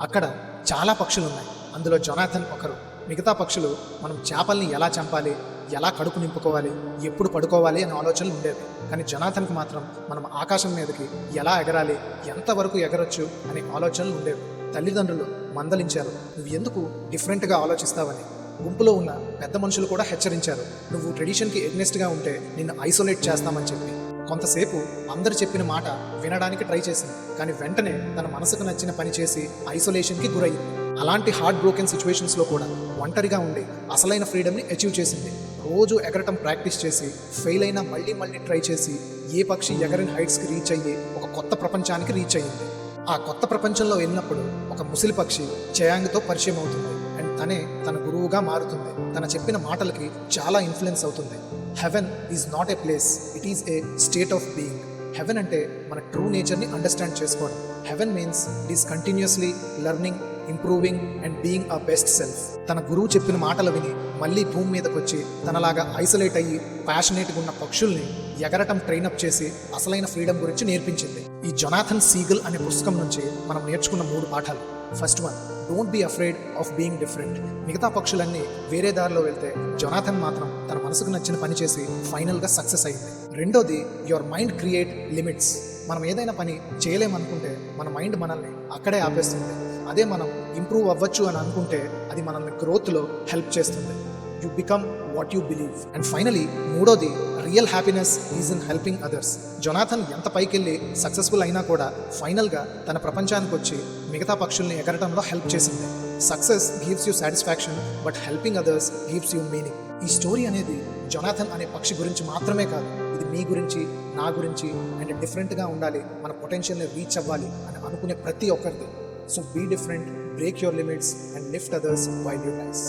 అక్కడ చాలా పక్షులు ఉన్నాయి. అందులో జొనాథన్ ఒకరు. మిగతా పక్షులు మనం చేపల్ని ఎలా చంపాలి, ఎలా కడుపు నింపుకోవాలి, ఎప్పుడు పడుకోవాలి అనే ఆలోచనలు ఉండేవి. కానీ జొనాథన్కి మాత్రం మనం ఆకాశం మీదకి ఎలా ఎగరాలి, ఎంతవరకు ఎగరొచ్చు అనే ఆలోచనలు ఉండేవి. తల్లిదండ్రులు మందలించారు, నువ్వు ఎందుకు డిఫరెంట్గా ఆలోచిస్తావని. గుంపులో ఉన్న పెద్ద మనుషులు కూడా హెచ్చరించారు, నువ్వు ట్రెడిషన్కి ఎగ్నెస్ట్గా ఉంటే నిన్ను ఐసోలేట్ చేస్తామని చెప్పి. కొంతసేపు అందరు చెప్పిన మాట వినడానికి ట్రై చేసింది, కానీ వెంటనే తన మనసుకు నచ్చిన పని చేసి ఐసోలేషన్కి గురయ్యింది. అలాంటి హార్ట్ బ్రోకెన్ సిచ్యువేషన్స్లో కూడా ఒంటరిగా ఉండి అసలైన ఫ్రీడమ్ని అచీవ్ చేసింది. రోజు ఎగరటం ప్రాక్టీస్ చేసి ఫెయిల్ అయినా మళ్ళీ ట్రై చేసి ఏ పక్షి ఎగరని హైట్స్కి రీచ్ అయ్యి ఒక కొత్త ప్రపంచానికి రీచ్ అయ్యింది. ఆ కొత్త ప్రపంచంలో వెళ్ళినప్పుడు ఒక ముసిలి పక్షి చయాంగ్తో పరిచయం అవుతుంది అండ్ తనే తన గురువుగా మారుతుంది. తన చెప్పిన మాటలకి చాలా ఇన్ఫ్లుయెన్స్ అవుతుంది. Heaven is not a place, it is a state of being. Heaven అంటే మన ట్రూ నేచర్ని అండర్స్టాండ్ చేసుకోవడం. Heaven means it is continuously learning, improving and being a best self. తన గురువు చెప్పిన మాటలు విని మళ్ళీ భూమి మీదకి వచ్చి తనలాగా ఐసోలేట్ అయ్యి ప్యాషనేట్గా ఉన్న పక్షుల్ని ఎగరటం ట్రైనప్ చేసి అసలైన ఫ్రీడమ్ గురించి నేర్పించింది. ఈ జొనాథన్ సీగల్ అనే పుస్తకం నుంచి మనం నేర్చుకున్న 3 పాఠాలు. First one, don't be afraid of being different. మిగతా పక్షులన్నీ వేరే దారిలో వెళ్తే జొనాథన్ మాత్రం తన మనసుకు నచ్చిన పని చేసి ఫైనల్గా సక్సెస్ అయింది. రెండోది, యువర్ మైండ్ క్రియేట్ లిమిట్స్. మనం ఏదైనా పని చేయలేమనుకుంటే మన మైండ్ మనల్ని అక్కడే ఆపేస్తుంది. అదే మనం ఇంప్రూవ్ అవ్వచ్చు అని అనుకుంటే అది మనల్ని గ్రోత్లో హెల్ప్ చేస్తుంది. You become what you believe. And finally మూడోది, real happiness is in helping others. Jonathan ఎంత పైకెళ్ళి సక్సెస్ఫుల్ అయినా కూడా ఫైనల్గా తన ప్రపంచానికి వచ్చి మిగతా పక్షుల్ని ఎగరటంలో హెల్ప్ చేసింది. Success gives you satisfaction, but helping others gives you meaning. ఈ స్టోరీ అనేది జొనాథన్ అనే పక్షి గురించి మాత్రమే కాదు, ఇది మీ గురించి, నా గురించి అండ్ డిఫరెంట్గా ఉండాలి, మన పొటెన్షియల్ని రీచ్ అవ్వాలి అని అనుకునే ప్రతి ఒక్కరిది. So be different, break your limits and lift others while you rise.